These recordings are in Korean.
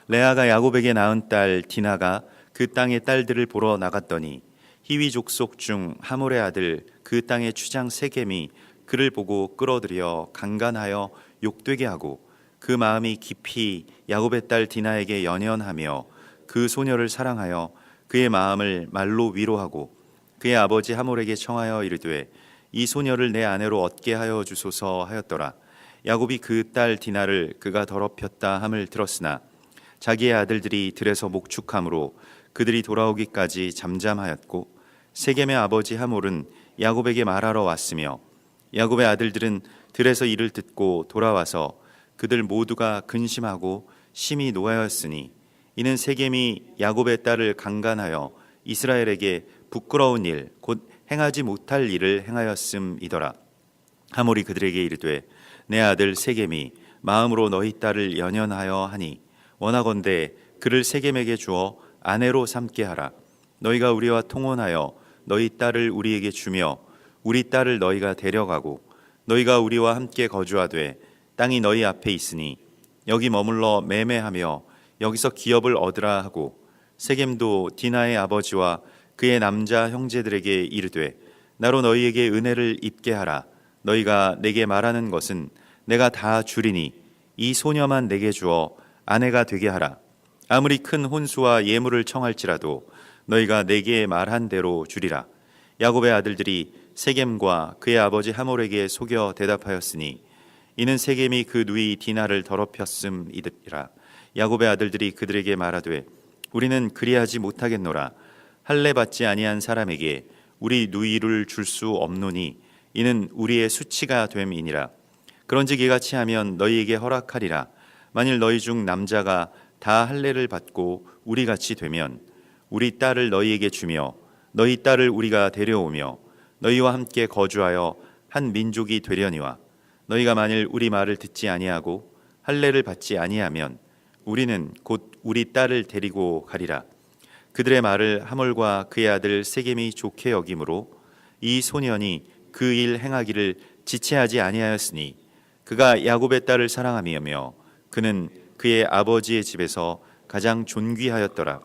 레아가 야곱에게 낳은 딸 디나가 그 땅의 딸들을 보러 나갔더니 히위 족속 중 하몰의 아들 그 땅의 추장 세겜이 그를 보고 끌어들여 강간하여 욕되게 하고 그 마음이 깊이 야곱의 딸 디나에게 연연하며 그 소녀를 사랑하여 그의 마음을 말로 위로하고 그의 아버지 하몰에게 청하여 이르되 이 소녀를 내 아내로 얻게 하여 주소서 하였더라. 야곱이 그 딸 디나를 그가 더럽혔다 함을 들었으나 자기의 아들들이 들에서 목축함으로 그들이 돌아오기까지 잠잠하였고 세겜의 아버지 하몰은 야곱에게 말하러 왔으며 야곱의 아들들은 들에서 이를 듣고 돌아와서 그들 모두가 근심하고 심히 노하였으니 이는 세겜이 야곱의 딸을 강간하여 이스라엘에게 부끄러운 일 곧 행하지 못할 일을 행하였음이더라. 하몰이 그들에게 이르되 내 아들 세겜이 마음으로 너희 딸을 연연하여 하니 원하건대 그를 세겜에게 주어 아내로 삼게 하라. 너희가 우리와 통혼하여 너희 딸을 우리에게 주며 우리 딸을 너희가 데려가고 너희가 우리와 함께 거주하되 땅이 너희 앞에 있으니 여기 머물러 매매하며 여기서 기업을 얻으라 하고 세겜도 디나의 아버지와 그의 남자 형제들에게 이르되 나로 너희에게 은혜를 입게 하라. 너희가 내게 말하는 것은 내가 다 주리니 이 소녀만 내게 주어 아내가 되게 하라. 아무리 큰 혼수와 예물을 청할지라도 너희가 내게 말한 대로 주리라. 야곱의 아들들이 세겜과 그의 아버지 하몰에게 속여 대답하였으니 이는 세겜이 그 누이 디나를 더럽혔음이니라. 야곱의 아들들이 그들에게 말하되 우리는 그리하지 못하겠노라. 할례 받지 아니한 사람에게 우리 누이를 줄 수 없노니 이는 우리의 수치가 됨이니라. 그런즉 이같이 하면 너희에게 허락하리라. 만일 너희 중 남자가 다 할례를 받고 우리같이 되면 우리 딸을 너희에게 주며 너희 딸을 우리가 데려오며 너희와 함께 거주하여 한 민족이 되려니와 너희가 만일 우리 말을 듣지 아니하고 할례를 받지 아니하면 우리는 곧 우리 딸을 데리고 가리라. 그들의 말을 하몰과 그의 아들 세겜이 좋게 여김으로 이 소년이 그 일 행하기를 지체하지 아니하였으니 그가 야곱의 딸을 사랑하며 그는 그의 아버지의 집에서 가장 존귀하였더라.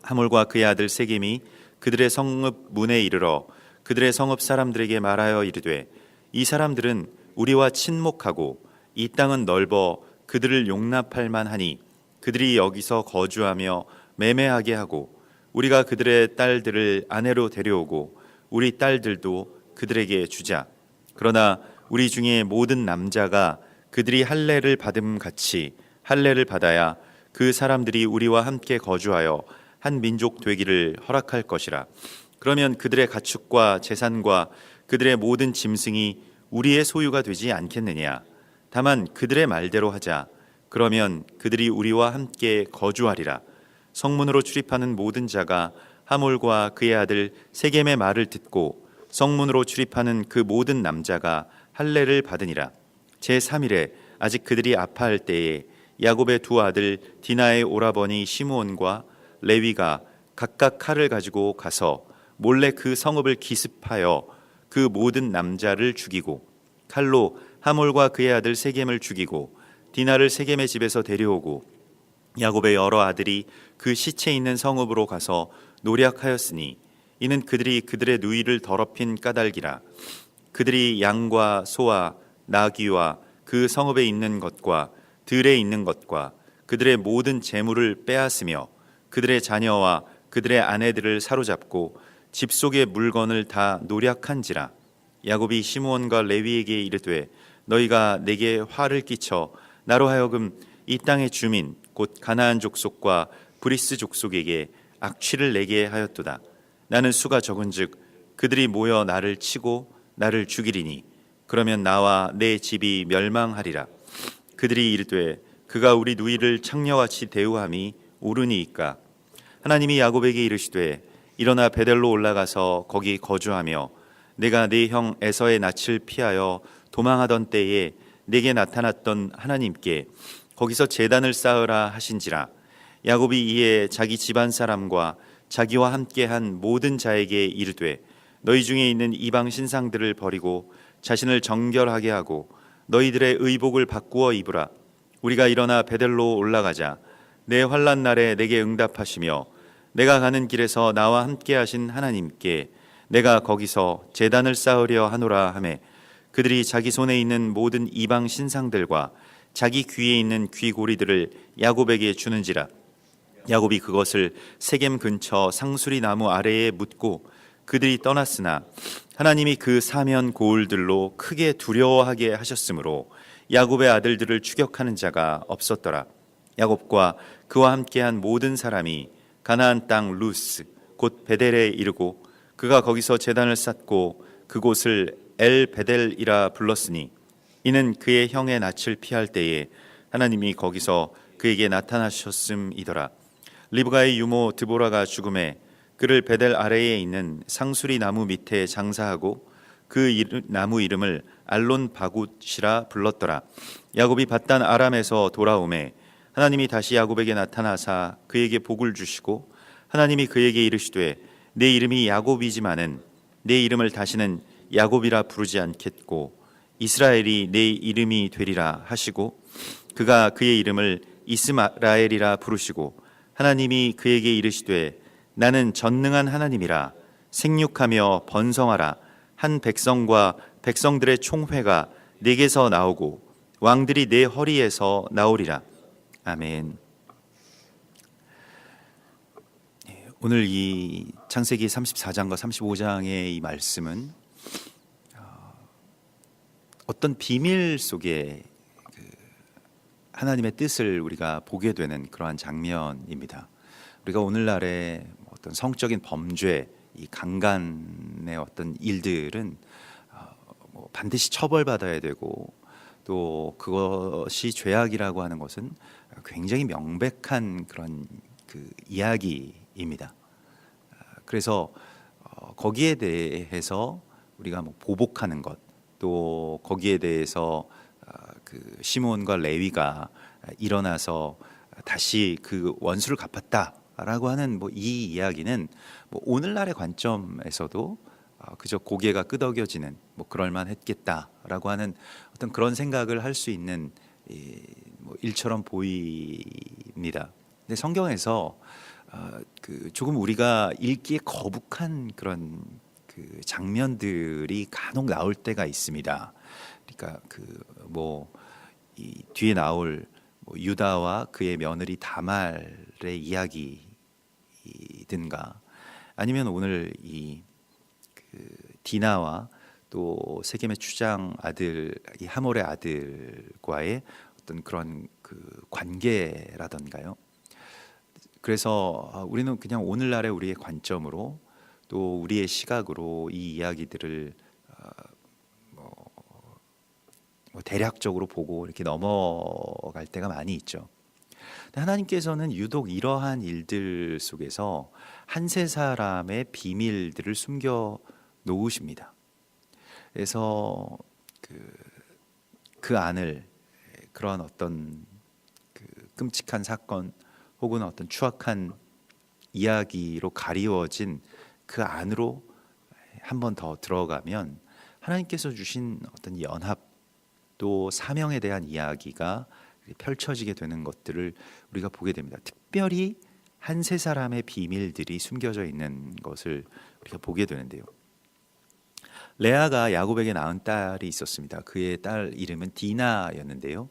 하몰과 그의 아들 세겜이 그들의 성읍 문에 이르러 그들의 성읍 사람들에게 말하여 이르되 이 사람들은 우리와 친목하고 이 땅은 넓어 그들을 용납할 만하니 그들이 여기서 거주하며 매매하게 하고 우리가 그들의 딸들을 아내로 데려오고 우리 딸들도 그들에게 주자. 그러나 우리 중에 모든 남자가 그들이 할례를 받음 같이 할례를 받아야 그 사람들이 우리와 함께 거주하여 한 민족 되기를 허락할 것이라. 그러면 그들의 가축과 재산과 그들의 모든 짐승이 우리의 소유가 되지 않겠느냐. 다만 그들의 말대로 하자. 그러면 그들이 우리와 함께 거주하리라. 성문으로 출입하는 모든 자가 하몰과 그의 아들 세겜의 말을 듣고 성문으로 출입하는 그 모든 남자가 할례를 받으니라. 제3일에 아직 그들이 아파할 때에 야곱의 두 아들 디나의 오라버니 시므온과 레위가 각각 칼을 가지고 가서 몰래 그 성읍을 기습하여 그 모든 남자를 죽이고 칼로 하몰과 그의 아들 세겜을 죽이고 디나를 세겜의 집에서 데려오고 야곱의 여러 아들이 그 시체 있는 성읍으로 가서 노략하였으니 이는 그들이 그들의 누이를 더럽힌 까닭이라. 그들이 양과 소와 나귀와 그 성읍에 있는 것과 들에 있는 것과 그들의 모든 재물을 빼앗으며 그들의 자녀와 그들의 아내들을 사로잡고 집 속의 물건을 다 노략한지라. 야곱이 시므온과 레위에게 이르되 너희가 내게 화를 끼쳐 나로 하여금 이 땅의 주민 곧 가나안 족속과 브리스 족속에게 악취를 내게 하였도다. 나는 수가 적은즉 그들이 모여 나를 치고 나를 죽이리니 그러면 나와 내 집이 멸망하리라. 그들이 이르되 그가 우리 누이를 창녀같이 대우함이 옳으니이까. 하나님이 야곱에게 이르시되 일어나 베델로 올라가서 거기 거주하며 내가 네 형 에서의 낯을 피하여 도망하던 때에 내게 나타났던 하나님께 거기서 제단을 쌓으라 하신지라. 야곱이 이에 자기 집안 사람과 자기와 함께한 모든 자에게 이르되 너희 중에 있는 이방 신상들을 버리고 자신을 정결하게 하고 너희들의 의복을 바꾸어 입으라. 우리가 일어나 베델로 올라가자. 내 환난 날에 내게 응답하시며 내가 가는 길에서 나와 함께 하신 하나님께 내가 거기서 제단을 쌓으려 하노라 하매 그들이 자기 손에 있는 모든 이방 신상들과 자기 귀에 있는 귀고리들을 야곱에게 주는지라. 야곱이 그것을 세겜 근처 상수리 나무 아래에 묻고 그들이 떠났으나 하나님이 그 사면 고울들로 크게 두려워하게 하셨으므로 야곱의 아들들을 추격하는 자가 없었더라. 야곱과 그와 함께한 모든 사람이 가나안 땅 루스 곧 베델에 이르고 그가 거기서 제단을 쌓고 그곳을 엘 베델이라 불렀으니 이는 그의 형의 낯을 피할 때에 하나님이 거기서 그에게 나타나셨음이더라. 리브가의 유모 드보라가 죽음에 그를 베델 아래에 있는 상수리 나무 밑에 장사하고 그 나무 이름을 알론 바굿이라 불렀더라. 야곱이 밧단 아람에서 돌아오매 하나님이 다시 야곱에게 나타나사 그에게 복을 주시고 하나님이 그에게 이르시되 내 이름이 야곱이지만은 내 이름을 다시는 야곱이라 부르지 않겠고 이스라엘이 내 이름이 되리라 하시고 그가 그의 이름을 이스라엘이라 부르시고 하나님이 그에게 이르시되 나는 전능한 하나님이라 생육하며 번성하라 한 백성과 백성들의 총회가 내게서 나오고 왕들이 내 허리에서 나오리라. 아멘. 오늘 이 창세기 34장과 35장의 이 말씀은 어떤 비밀 속에 하나님의 뜻을 우리가 보게 되는 그러한 장면입니다. 우리가 오늘날의 어떤 성적인 범죄, 이 강간의 어떤 일들은 반드시 처벌받아야 되고 또 그것이 죄악이라고 하는 것은 굉장히 명백한 그런 그 이야기입니다. 그래서 거기에 대해서 우리가 보복하는 것, 또 거기에 대해서 그 시몬과 레위가 일어나서 다시 그 원수를 갚았다라고 하는 이 이야기는 오늘날의 관점에서도 그저 고개가 끄덕여지는 그럴만했겠다라고 하는 어떤 그런 생각을 할 수 있는 일처럼 보입니다. 근데 성경에서 그 조금 우리가 읽기에 거북한 그런 그 장면들이 간혹 나올 때가 있습니다. 그러니까 이 뒤에 나올 유다와 그의 며느리 다말의 이야기든가 아니면 오늘 이 디나와 또 세겜의 추장 아들 이 하몰의 아들과의 어떤 그런 그 관계라던가요. 그래서 우리는 그냥 오늘날의 우리의 관점으로 또 우리의 시각으로 이 이야기들을 대략적으로 보고 이렇게 넘어갈 때가 많이 있죠. 하나님께서는 유독 이러한 일들 속에서 한 세 사람의 비밀들을 숨겨 놓으십니다. 그래서 그 안을 그런 어떤 그 끔찍한 사건 혹은 어떤 추악한 이야기로 가리워진 그 안으로 한 번 더 들어가면 하나님께서 주신 어떤 연합 또 사명에 대한 이야기가 펼쳐지게 되는 것들을 우리가 보게 됩니다. 특별히 한 세 사람의 비밀들이 숨겨져 있는 것을 우리가 보게 되는데요. 레아가 야곱에게 낳은 딸이 있었습니다. 그의 딸 이름은 디나였는데요.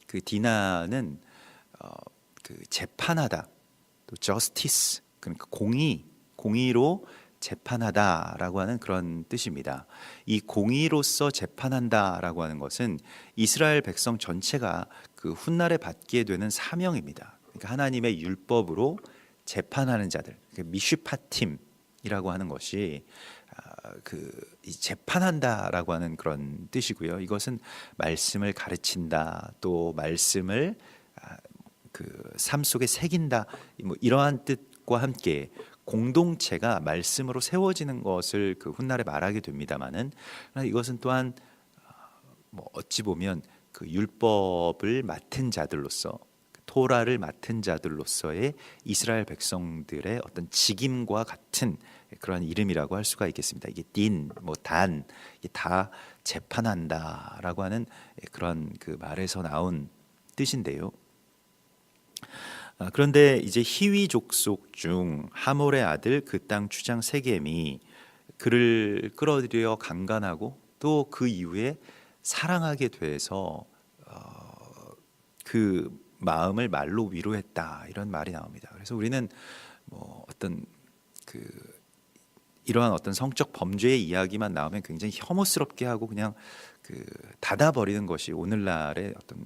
그 디나는 그 재판하다, 또 justice, 그러니까 공의로 재판하다라고 하는 그런 뜻입니다. 이 공의로서 재판한다라고 하는 것은 이스라엘 백성 전체가 그 훗날에 받게 되는 사명입니다. 그러니까 하나님의 율법으로 재판하는 자들, 미슈파팀이라고 하는 것이 이 재판한다라고 하는 그런 뜻이고요. 이것은 말씀을 가르친다, 또 말씀을 그 삶 속에 새긴다, 이러한 뜻과 함께 공동체가 말씀으로 세워지는 것을 그 훗날에 말하게 됩니다만은 이것은 또한 어찌 보면 그 율법을 맡은 자들로서 토라를 맡은 자들로서의 이스라엘 백성들의 어떤 직임과 같은 그런 이름이라고 할 수가 있겠습니다. 이게 단, 이게 다 재판한다라고 하는 그런 그 말에서 나온 뜻인데요. 그런데 이제 히위 족속 중 하몰의 아들 그 땅 추장 세겜이 그를 끌어들여 강간하고 또 그 이후에 사랑하게 돼서 그 마음을 말로 위로했다, 이런 말이 나옵니다. 그래서 우리는 뭐 어떤 그 이러한 어떤 성적 범죄의 이야기만 나오면 굉장히 혐오스럽게 하고 그냥 그 닫아버리는 것이 오늘날의 어떤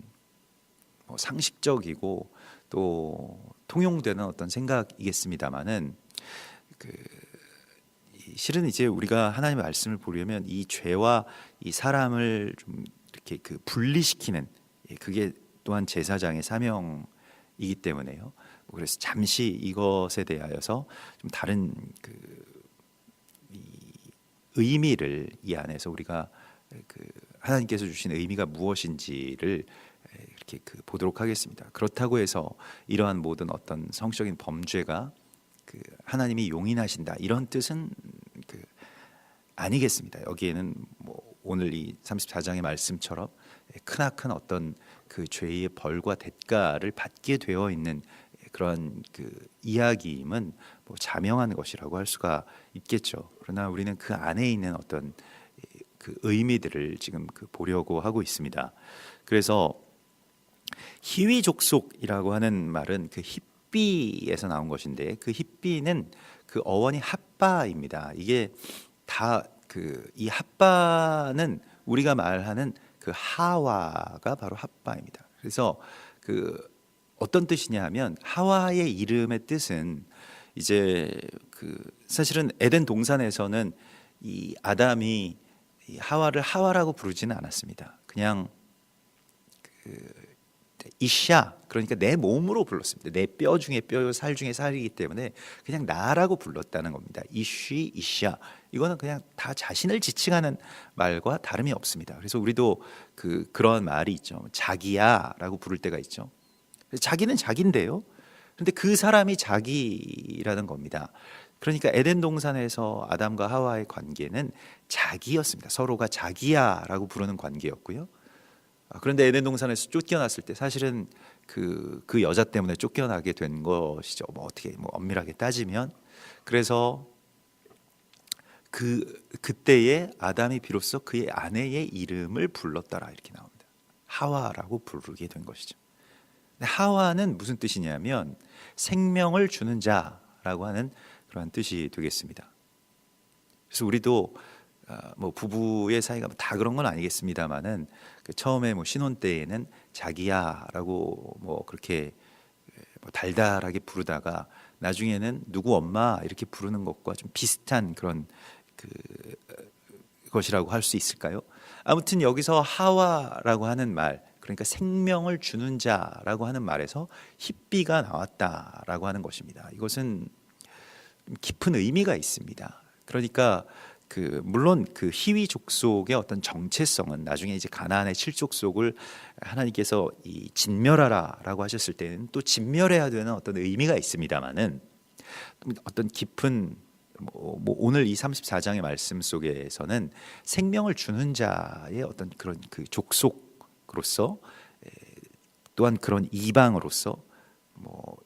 뭐 상식적이고 또 통용되는 어떤 생각이겠습니다만은 그 실은 이제 우리가 하나님의 말씀을 보려면 이 죄와 이 사람을 좀 이렇게 그 분리시키는, 그게 또한 제사장의 사명이기 때문에요. 그래서 잠시 이것에 대하여서 좀 다른 이 의미를 이 안에서 우리가 하나님께서 주신 의미가 무엇인지를 이렇게 보도록 하겠습니다. 그렇다고 해서 이러한 모든 어떤 성적인 범죄가 하나님이 용인하신다, 이런 뜻은 아니겠습니다. 여기에는 뭐 오늘 이 34장의 말씀처럼 크나큰 어떤 그 죄의 벌과 대가를 받게 되어 있는 그런 이야기임은 뭐 자명한 것이라고 할 수가 있겠죠. 그러나 우리는 그 안에 있는 어떤 의미들을 지금 보려고 하고 있습니다. 그래서 히위 족속이라고 하는 말은 히삐에서 나온 것인데, 히삐는 어원이 핫바입니다. 이게 다 이 핫바는 우리가 말하는 하와가 바로 핫바입니다. 그래서 어떤 뜻이냐 하면, 하와의 이름의 뜻은 이제 사실은 에덴 동산에서는 이 아담이 이 하와를 하와라고 부르지는 않았습니다. 그냥 이샤, 그러니까 내 몸으로 불렀습니다. 내 뼈 중에 뼈요, 살 중에 살이기 때문에 그냥 나라고 불렀다는 겁니다. 이쉬, 이샤, 이거는 그냥 다 자신을 지칭하는 말과 다름이 없습니다. 그래서 우리도 그런 말이 있죠. 자기야라고 부를 때가 있죠. 자기는 자기인데요, 그런데 그 사람이 자기라는 겁니다. 그러니까 에덴 동산에서 아담과 하와의 관계는 자기였습니다. 서로가 자기야라고 부르는 관계였고요. 그런데 에덴 동산에서 쫓겨났을 때 사실은 그 여자 때문에 쫓겨나게 된 것이죠. 뭐 어떻게 엄밀하게 따지면. 그래서 그때에 아담이 비로소 그의 아내의 이름을 불렀더라, 이렇게 나옵니다. 하와라고 부르게 된 것이죠. 하와는 무슨 뜻이냐면 생명을 주는 자라고 하는 그러한 뜻이 되겠습니다. 그래서 우리도 뭐 부부의 사이가 다 그런 건 아니겠습니다만은 처음에 신혼 때에는 자기야라고 그렇게 달달하게 부르다가 나중에는 누구 엄마 이렇게 부르는 것과 좀 비슷한 그런 것이라고 할 수 있을까요? 아무튼 여기서 하와라고 하는 말, 그러니까 생명을 주는 자라고 하는 말에서 히삐가 나왔다라고 하는 것입니다. 이것은 깊은 의미가 있습니다. 그러니까 물론 히위 족속의 어떤 정체성은 나중에 이제 가나안의 7족속을 하나님께서 진멸하라라고 하셨을 때는 또 진멸해야 되는 어떤 의미가 있습니다만은, 어떤 깊은 오늘 이 34장의 말씀 속에서는 생명을 주는 자의 어떤 그런 족속으로서, 또한 그런 이방으로서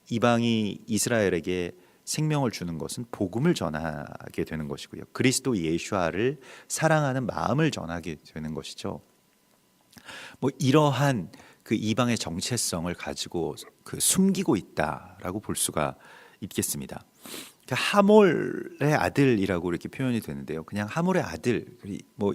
이방이 이스라엘에게 생명을 주는 것은 복음을 전하게 되는 것이고요. 그리스도 예수를 사랑하는 마음을 전하게 되는 것이죠. 이러한 이방의 정체성을 가지고 숨기고 있다라고 볼 수가 있겠습니다. 하몰의 아들이라고 이렇게 표현이 되는데요. 그냥 하몰의 아들,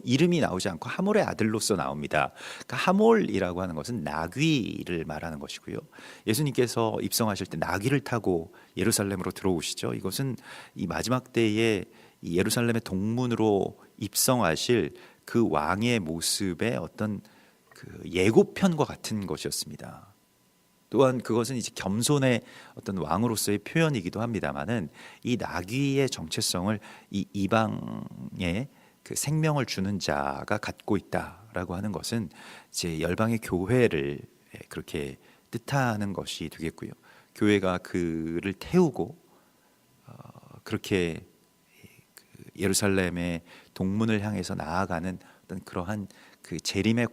이름이 나오지 않고 하몰의 아들로서 나옵니다. 하몰이라고 하는 것은 나귀를 말하는 것이고요. 예수님께서 입성하실 때 나귀를 타고 예루살렘으로 들어오시죠. 이것은 이 마지막 때에 이 예루살렘의 동문으로 입성하실 그 왕의 모습의 어떤 예고편과 같은 것이었습니다. 또한 그것은 이제 겸손의 어떤 왕으로서의 표현이기도 합니다만은, 이 나귀의 정체성을 이 이방의 생명을 주는 자가 갖고 있다라고 하는 것은 이제 열방의 교회를 그렇게 뜻하는 것이 되겠고요. 교회가 그를 태우고 그렇게 예루살렘의 동문을 향해서 나아가는 어떤 그러한 재림의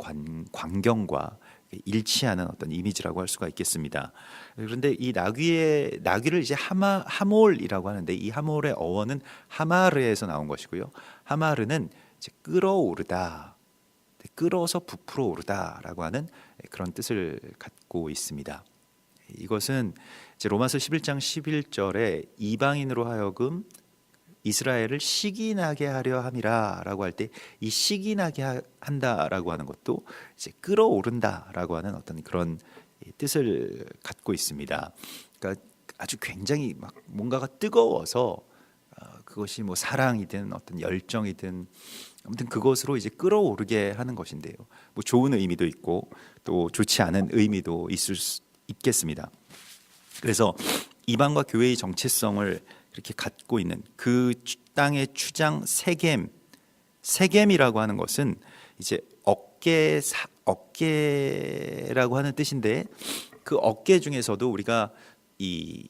광경과 일치하는 어떤 이미지라고 할 수가 있겠습니다. 그런데 이 나귀를 이제 하몰이라고 하는데, 이 하몰의 어원은 하마르에서 나온 것이고요. 하마르는 이제 끌어오르다, 끌어서 부풀어 오르다라고 하는 그런 뜻을 갖고 있습니다. 이것은 이제 로마서 11장 11절에 이방인으로 하여금 이스라엘을 시기나게 하려 함이라라고 할 때, 이 시기나게 한다라고 하는 것도 이제 끌어오른다라고 하는 어떤 그런 뜻을 갖고 있습니다. 그러니까 아주 굉장히 막 뭔가가 뜨거워서 그것이 뭐 사랑이든 어떤 열정이든 아무튼 그것으로 이제 끌어오르게 하는 것인데요. 뭐 좋은 의미도 있고 또 좋지 않은 의미도 있겠습니다. 그래서 이방과 교회의 정체성을 이렇게 갖고 있는 그 땅의 추장 세겜이라고 하는 것은 이제 어깨라고 하는 뜻인데, 그 어깨 중에서도 우리가 이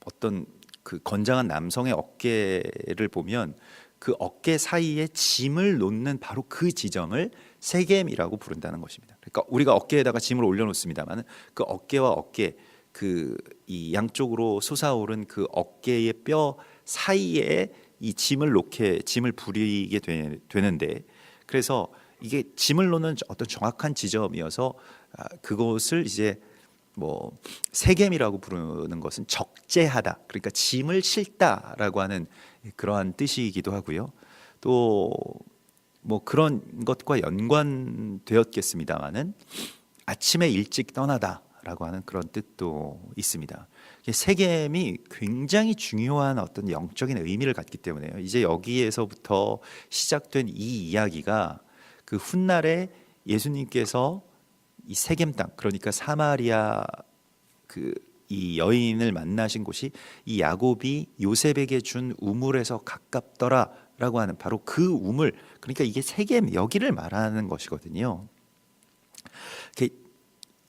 어떤 그 건장한 남성의 어깨를 보면 그 어깨 사이에 짐을 놓는 바로 그 지점을 세겜이라고 부른다는 것입니다. 그러니까 우리가 어깨에다가 짐을 올려놓습니다만, 그 어깨와 어깨, 그 이 양쪽으로 솟아오른 그 어깨의 뼈 사이에 이 짐을 부리게 되는데, 그래서 이게 짐을 놓는 어떤 정확한 지점이어서 그것을 이제 뭐 세겜이라고 부르는 것은 적재하다, 그러니까 짐을 싣다라고 하는 그러한 뜻이기도 하고요. 또 뭐 그런 것과 연관되었겠습니다마는 아침에 일찍 떠나다라고 하는 그런 뜻도 있습니다. 세겜이 굉장히 중요한 어떤 영적인 의미를 갖기 때문에요. 이제 여기에서부터 시작된 이 이야기가 그 훗날에 예수님께서 이 세겜 땅, 그러니까 사마리아 이 여인을 만나신 곳이 이 야곱이 요셉에게 준 우물에서 가깝더라라고 하는 바로 그 우물, 그러니까 이게 세겜, 여기를 말하는 것이거든요.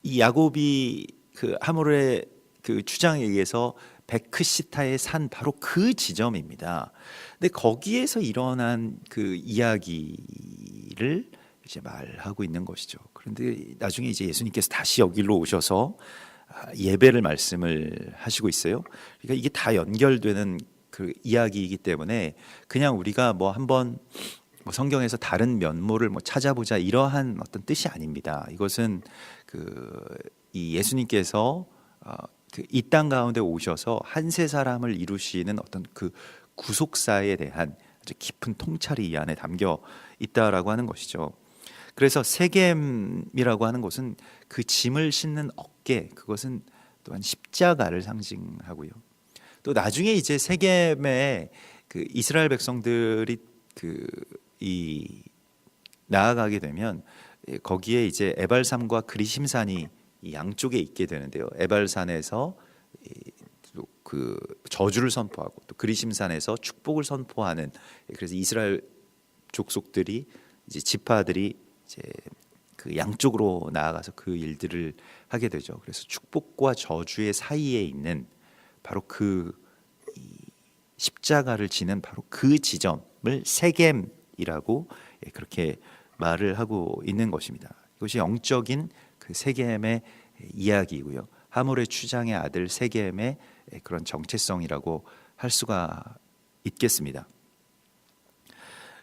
이 야곱이 그 하몰의 그 주장에 의해서 베크시타에 산 바로 그 지점입니다. 근데 거기에서 일어난 그 이야기를 이제 말하고 있는 것이죠. 그런데 나중에 이제 예수님께서 다시 여기로 오셔서 예배를 말씀을 하시고 있어요. 그러니까 이게 다 연결되는 그 이야기이기 때문에 그냥 우리가 뭐 한번 뭐 성경에서 다른 면모를 뭐 찾아보자 이러한 어떤 뜻이 아닙니다. 이것은 이 예수님께서 이 땅 가운데 오셔서 한세 사람을 이루시는 어떤 그 구속사에 대한 아주 깊은 통찰이 이 안에 담겨 있다라고 하는 것이죠. 그래서 세겜이라고 하는 것은 그 짐을 싣는 어깨, 그것은 또한 십자가를 상징하고요. 또 나중에 이제 세겜에 그 이스라엘 백성들이 나아가게 되면 거기에 이제 에발산과 그리심산이 양쪽에 있게 되는데요. 에발산에서 그 저주를 선포하고 또 그리심산에서 축복을 선포하는, 그래서 이스라엘 족속들이 이제 지파들이 이제 그 양쪽으로 나아가서 그 일들을 하게 되죠. 그래서 축복과 저주의 사이에 있는 바로 십자가를 지는 바로 그 지점을 세겜이라고 그렇게 말을 하고 있는 것입니다. 이것이 영적인 그 세겜의 이야기이고요. 하몰의 추장의 아들 세겜의 그런 정체성이라고 할 수가 있겠습니다.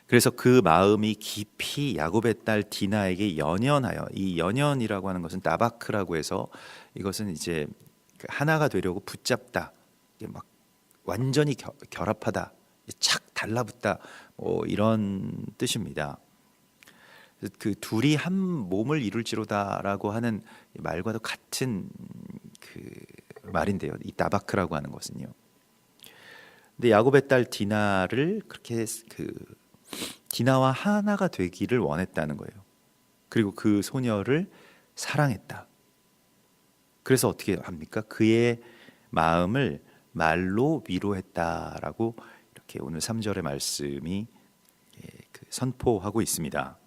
그래서 그 마음이 깊이 야곱의 딸 디나에게 연연하여, 이 연연이라고 하는 것은 나바크라고 해서 이것은 이제 하나가 되려고 붙잡다, 막 완전히 결합하다, 착 달라붙다, 뭐 이런 뜻입니다. 그 둘이 한 몸을 이룰지로다라고 하는 말과도 같은 그 말인데요. 이 나바크라고 하는 것은요. 근데 야곱의 딸 디나를 그렇게 디나와 하나가 되기를 원했다는 거예요. 그리고 그 소녀를 사랑했다. 그래서 어떻게 합니까? 그의 마음을 말로 위로했다라고 이렇게 오늘 3절의 말씀이 선포하고 있습니다.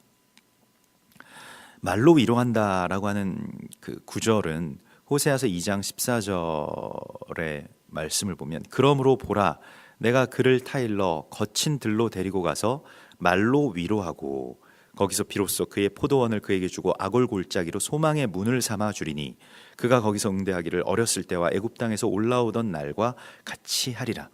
말로 위로한다라고 하는 그 구절은 호세아서 2장 14절의 말씀을 보면, 그러므로 보라, 내가 그를 타일러 거친 들로 데리고 가서 말로 위로하고 거기서 비로소 그의 포도원을 그에게 주고 아골 골짜기로 소망의 문을 삼아 주리니 그가 거기서 응대하기를 어렸을 때와 애굽 땅에서 올라오던 날과 같이 하리라.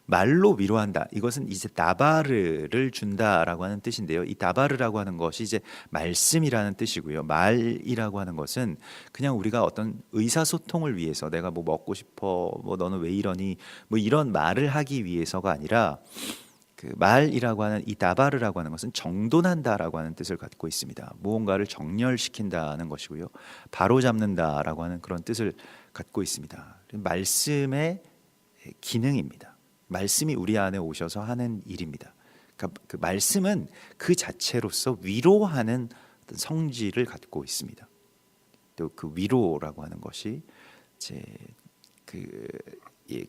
말로 위로한다. 이것은 이제 다바르를 준다라고 하는 뜻인데요. 이 다바르라고 하는 것이 이제 말씀이라는 뜻이고요. 말이라고 하는 것은 그냥 우리가 어떤 의사소통을 위해서 내가 뭐 먹고 싶어, 뭐 너는 왜 이러니, 뭐 이런 말을 하기 위해서가 아니라 그 말이라고 하는 이 다바르라고 하는 것은 정돈한다라고 하는 뜻을 갖고 있습니다. 무언가를 정렬시킨다는 것이고요. 바로잡는다라고 하는 그런 뜻을 갖고 있습니다. 말씀의 기능입니다. 말씀이 우리 안에 오셔서 하는 일입니다. 그러니까 그 말씀은 그 자체로서 위로하는 어떤 성질을 갖고 있습니다. 또 그 위로라고 하는 것이 이제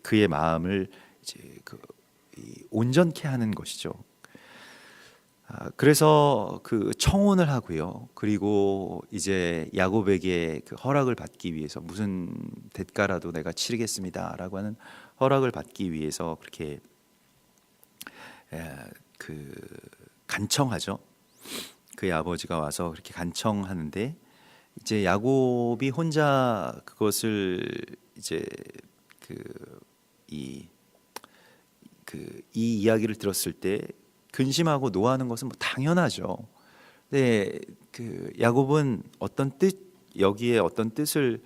그의 마음을 이제 온전케 하는 것이죠. 그래서 그 청혼을 하고요. 그리고 이제 야곱에게 그 허락을 받기 위해서 무슨 대가라도 내가 치르겠습니다라고 하는 허락을 받기 위해서 그렇게 그 간청하죠. 그의 아버지가 와서 그렇게 간청하는데 이제 야곱이 혼자 그것을 이제 이 이야기를 들었을 때 근심하고 노하는 것은 뭐 당연하죠. 근데 그 야곱은 어떤 뜻 여기에 어떤 뜻을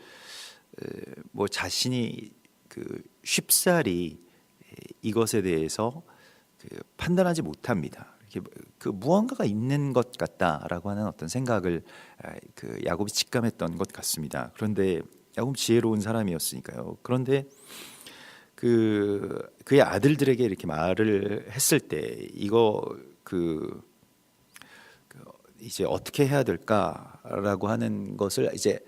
뭐 자신이 그 쉽사리 이것에 대해서 판단하지 못합니다. 이렇게 그 무언가가 있는 것 같다라고 하는 어떤 생각을 그 야곱이 직감했던 것 같습니다. 그런데 야곱 지혜로운 사람이었으니까요. 그런데 그의 아들들에게 이렇게 말을 했을 때 이거 이제 어떻게 해야 될까라고 하는 것을 이제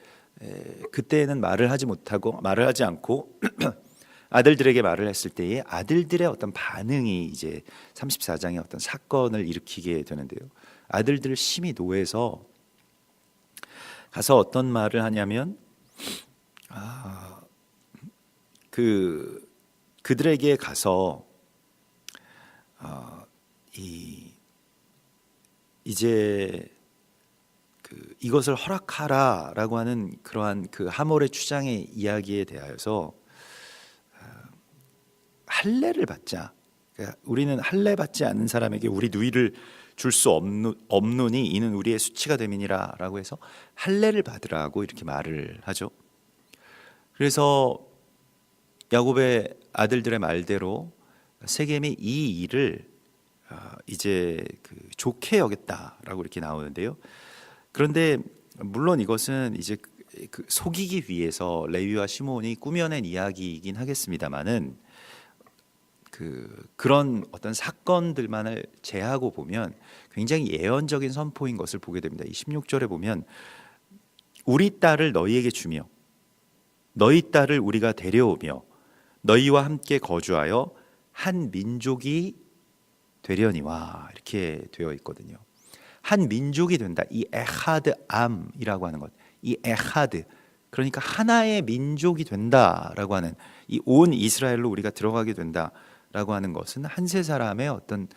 그때는 말을 하지 않고 아들들에게 말을 했을 때에 아들들의 어떤 반응이 이제 34장의 어떤 사건을 일으키게 되는데요. 아들들을 심히 노해서 가서 어떤 말을 하냐면 그들에게 가서 이제 이것을 허락하라라고 하는 그러한 그 하몰의 주장의 이야기에 대하여서 할례를 받자. 그러니까 우리는 할례 받지 않는 사람에게 우리 누이를 줄 수 없노니 이는 우리의 수치가 됨이니라라고 해서 할례를 받으라고 이렇게 말을 하죠. 그래서 야곱의 아들들의 말대로 세겜이 이 일을 이제 좋게 여겼다라고 이렇게 나오는데요. 그런데 물론 이것은 이제 속이기 위해서 레위와 시몬이 꾸며낸 이야기이긴 하겠습니다만은 그런 어떤 사건들만을 제하고 보면 굉장히 예언적인 선포인 것을 보게 됩니다. 이 16절에 보면 우리 딸을 너희에게 주며 너희 딸을 우리가 데려오며 너희와 함께 거주하여 한 민족이 되려니와 이렇게 되어 있거든요. 한 민족이 된다. 이 에하드 암이라고 하는 것, 이 에하드 그러니까 하나의 민족이 된다라고 하는 이 온 이스라엘로 우리가 들어가게 된다라고 하는 것은 한세 사람의 어떤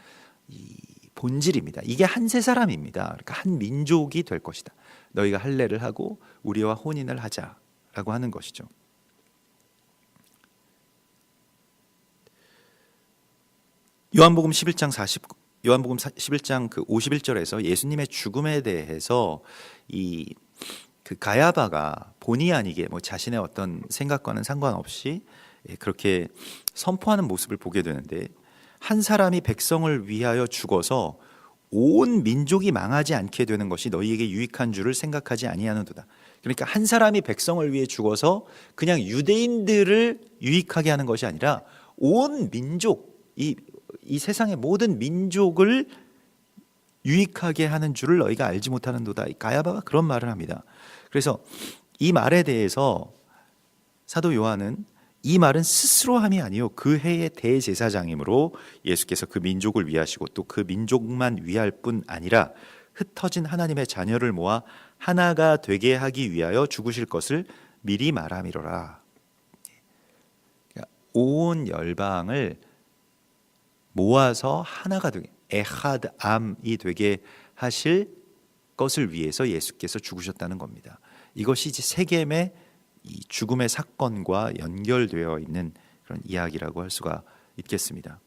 이 본질입니다. 이게 한세 사람입니다. 그러니까 한 민족이 될 것이다. 너희가 할례를 하고 우리와 혼인을 하자라고 하는 것이죠. 요한복음 11장 그 51절에서 예수님의 죽음에 대해서 그 가야바가 본의 아니게 뭐 자신의 어떤 생각과는 상관없이 그렇게 선포하는 모습을 보게 되는데 한 사람이 백성을 위하여 죽어서 온 민족이 망하지 않게 되는 것이 너희에게 유익한 줄을 생각하지 아니하는도다. 그러니까 한 사람이 백성을 위해 죽어서 그냥 유대인들을 유익하게 하는 것이 아니라 온 민족 이 세상의 모든 민족을 유익하게 하는 줄을 너희가 알지 못하는도다. 가야바가 그런 말을 합니다. 그래서 이 말에 대해서 사도 요한은 이 말은 스스로 함이 아니요 그 해의 대제사장이므로 예수께서 그 민족을 위하시고 또 그 민족만 위할 뿐 아니라 흩어진 하나님의 자녀를 모아 하나가 되게 하기 위하여 죽으실 것을 미리 말함이로라. 온 열방을 모아서 하나가 되게 에하드 암이 되게 하실 것을 위해서 예수께서 죽으셨다는 겁니다. 이것이 이제 세겜의 이 죽음의 사건과 연결되어 있는 그런 이야기라고 할 수가 있겠습니다.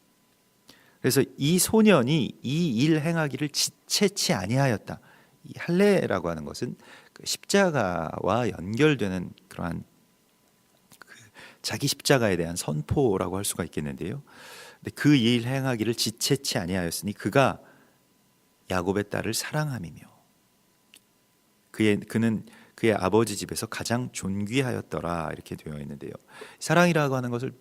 그래서 이 소년이 이 일 행하기를 지체치 아니하였다. 이 할례라고 하는 것은 그 십자가와 연결되는 그러한 그 자기 십자가에 대한 선포라고 할 수가 있겠는데요. 근데 그 일 행하기를 지체치 아니하였으니 그가 야곱의 딸을 사랑함이며 그는 그의 아버지 집에서 가장 존귀하였더라 이렇게 되어 있는데요. 사랑이라고 하는 것을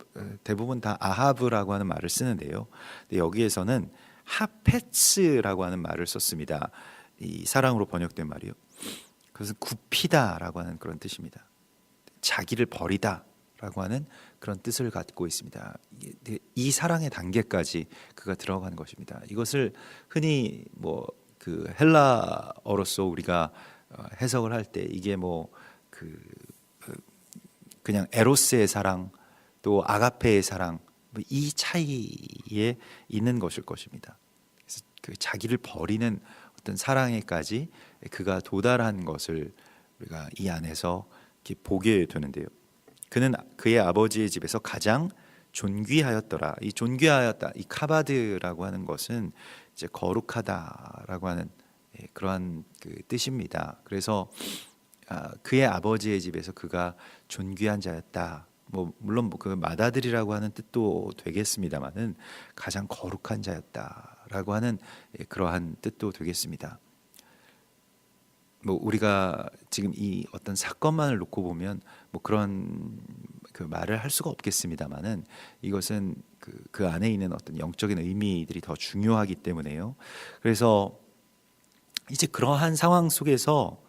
대부분 다 아하브라고 하는 말을 쓰는데요. 근데 여기에서는 하페츠라고 하는 말을 썼습니다. 이 사랑으로 번역된 말이요. 그것은 굽히다라고 하는 그런 뜻입니다. 자기를 버리다라고 하는 그런 뜻을 갖고 있습니다. 이 사랑의 단계까지 그가 들어가는 것입니다. 이것을 흔히 뭐 그 헬라어로서 우리가 해석을 할 때 이게 그냥 에로스의 사랑 또 아가페의 사랑 이 차이에 있는 것일 것입니다. 그래서 그 자기를 버리는 어떤 사랑에까지 그가 도달한 것을 우리가 이 안에서 이렇게 보게 되는데요. 그는 그의 아버지의 집에서 가장 존귀하였더라. 이 존귀하였다, 이 카바드라고 하는 것은 이제 거룩하다라고 하는 그러한 그 뜻입니다. 그래서 그의 아버지의 집에서 그가 존귀한 자였다. 물론 그 맏아들이라고 하는 뜻도 되겠습니다만은 가장 거룩한 자였다라고 하는 그러한 뜻도 되겠습니다. 우리가 지금 이 어떤 사건만을 놓고 보면 그런 그 말을 할 수가 없겠습니다만은 이것은 그 안에 있는 어떤 영적인 의미들이 더 중요하기 때문에요. 그래서 이제 그러한 상황 속에서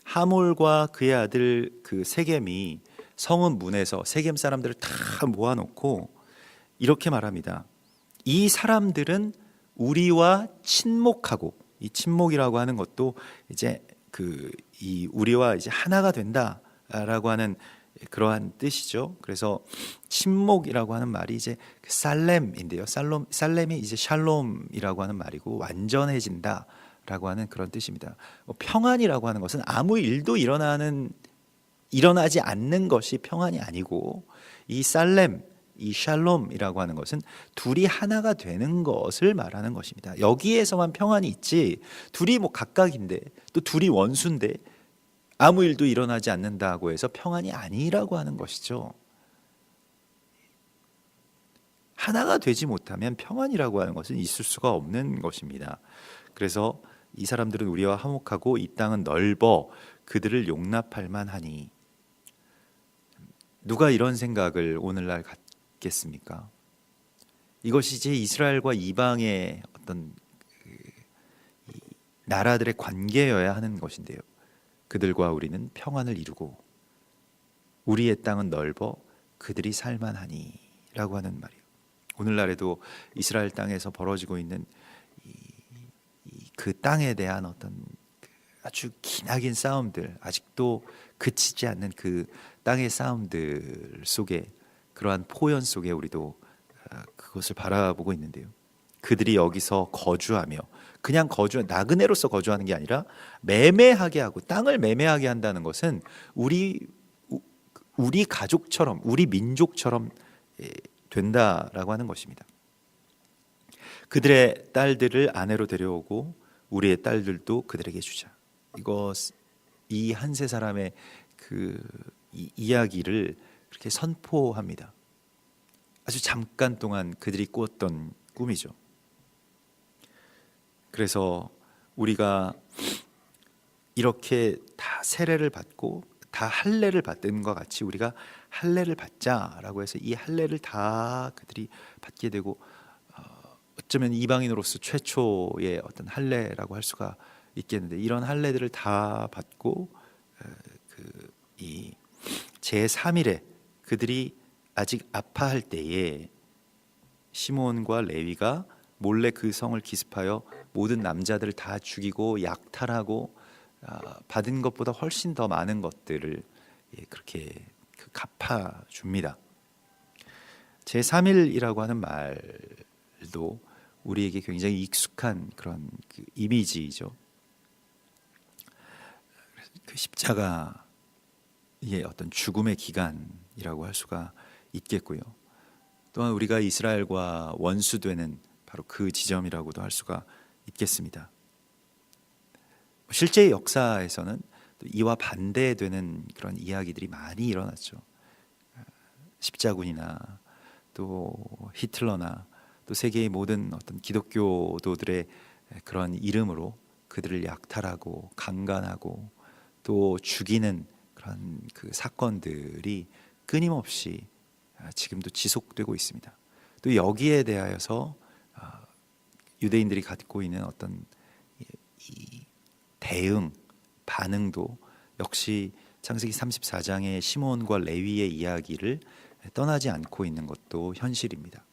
하몰과 그의 아들 그 세겜이 성읍 문에서 세겜 사람들을 다 모아놓고 이렇게 말합니다. 이 사람들은 우리와 친목하고, 이 친목이라고 하는 것도 이제 이 우리와 이제 하나가 된다라고 하는 그러한 뜻이죠. 그래서 친목이라고 하는 말이 이제 살렘인데요. 살렘이 이제 샬롬이라고 하는 말이고 완전해진다라고 하는 그런 뜻입니다. 평안이라고 하는 것은 아무 일도 일어나지 않는 것이 평안이 아니고 이 살렘, 이 샬롬이라고 하는 것은 둘이 하나가 되는 것을 말하는 것입니다. 여기에서만 평안이 있지 둘이 각각인데 또 둘이 원수인데 아무 일도 일어나지 않는다고 해서 평안이 아니라고 하는 것이죠. 하나가 되지 못하면 평안이라고 하는 것은 있을 수가 없는 것입니다. 그래서 이 사람들은 우리와 화목하고 이 땅은 넓어 그들을 용납할 만하니. 누가 이런 생각을 오늘날 갖겠습니까? 이것이 이제 이스라엘과 이방의 어떤 나라들의 관계여야 하는 것인데요. 그들과 우리는 평안을 이루고 우리의 땅은 넓어 그들이 살만하니 라고 하는 말이에요. 오늘날에도 이스라엘 땅에서 벌어지고 있는 그 땅에 대한 어떤 아주 기나긴 싸움들, 아직도 그치지 않는 그 땅의 싸움들 속에, 그러한 포연 속에 우리도 그것을 바라보고 있는데요. 그들이 여기서 거주하며, 그냥 나그네로서 거주하는 게 아니라 매매하게 하고, 땅을 매매하게 한다는 것은 우리 가족처럼, 우리 민족처럼 된다라고 하는 것입니다. 그들의 딸들을 아내로 데려오고 우리의 딸들도 그들에게 주자. 이 한 세 사람의 이야기를 그렇게 선포합니다. 아주 잠깐 동안 그들이 꾸었던 꿈이죠. 그래서 우리가 이렇게 다 세례를 받고 다 할례를 받는 것 같이 우리가 할례를 받자라고 해서 이 할례를 다 그들이 받게 되고, 어쩌면 이방인으로서 최초의 어떤 할례라고 할 수가 있겠는데, 이런 할례들을 다 받고 이 제3일에 그들이 아직 아파할 때에 시몬과 레위가 몰래 그 성을 기습하여 모든 남자들을 다 죽이고 약탈하고 받은 것보다 훨씬 더 많은 것들을 그렇게 갚아줍니다. 제3일이라고 하는 말도 우리에게 굉장히 익숙한 그런 그 이미지이죠. 그 십자가의 어떤 죽음의 기간이라고 할 수가 있겠고요. 또한 우리가 이스라엘과 원수되는 바로 그 지점이라고도 할 수가 있겠습니다. 실제 역사에서는 또 이와 반대되는 그런 이야기들이 많이 일어났죠. 십자군이나 또 히틀러나 또 세계의 모든 어떤 기독교도들의 그런 이름으로 그들을 약탈하고 강간하고 또 죽이는 그런 그 사건들이 끊임없이 지금도 지속되고 있습니다. 또 여기에 대하여서 유대인들이 갖고 있는 어떤 이 대응, 반응도 역시 창세기 34장의 시므온과 레위의 이야기를 떠나지 않고 있는 것도 현실입니다.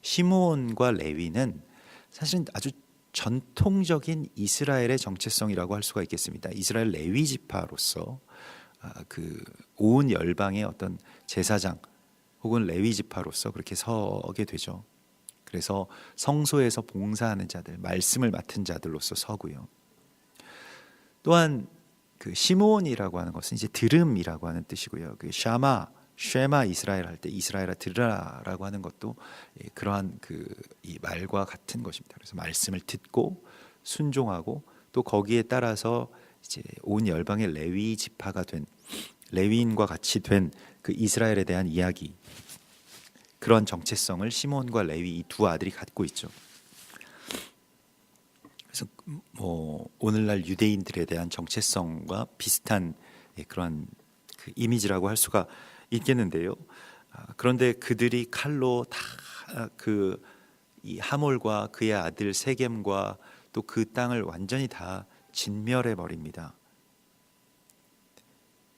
시므온과 레위는 사실은 아주 전통적인 이스라엘의 정체성이라고 할 수가 있겠습니다. 이스라엘 레위 지파로서 그 온 열방의 어떤 제사장 혹은 레위 지파로서 그렇게 서게 되죠. 그래서 성소에서 봉사하는 자들, 말씀을 맡은 자들로서 서고요. 또한 그 시므온이라고 하는 것은 이제 들음이라고 하는 뜻이고요. 그 쉐마 이스라엘 할 때 이스라엘아 들으라라고 하는 것도 그러한 그 이 말과 같은 것입니다. 그래서 말씀을 듣고 순종하고 또 거기에 따라서 이제 온 열방의 레위 지파가 된 레위인과 같이 된 그 이스라엘에 대한 이야기, 그런 정체성을 시므온과 레위 이 두 아들이 갖고 있죠. 그래서 뭐 오늘날 유대인들에 대한 정체성과 비슷한 그런 그 이미지라고 할 수가 있겠는데요. 그런데 그들이 칼로 다 그 이 하몰과 그의 아들 세겜과 또 그 땅을 완전히 다 진멸해 버립니다.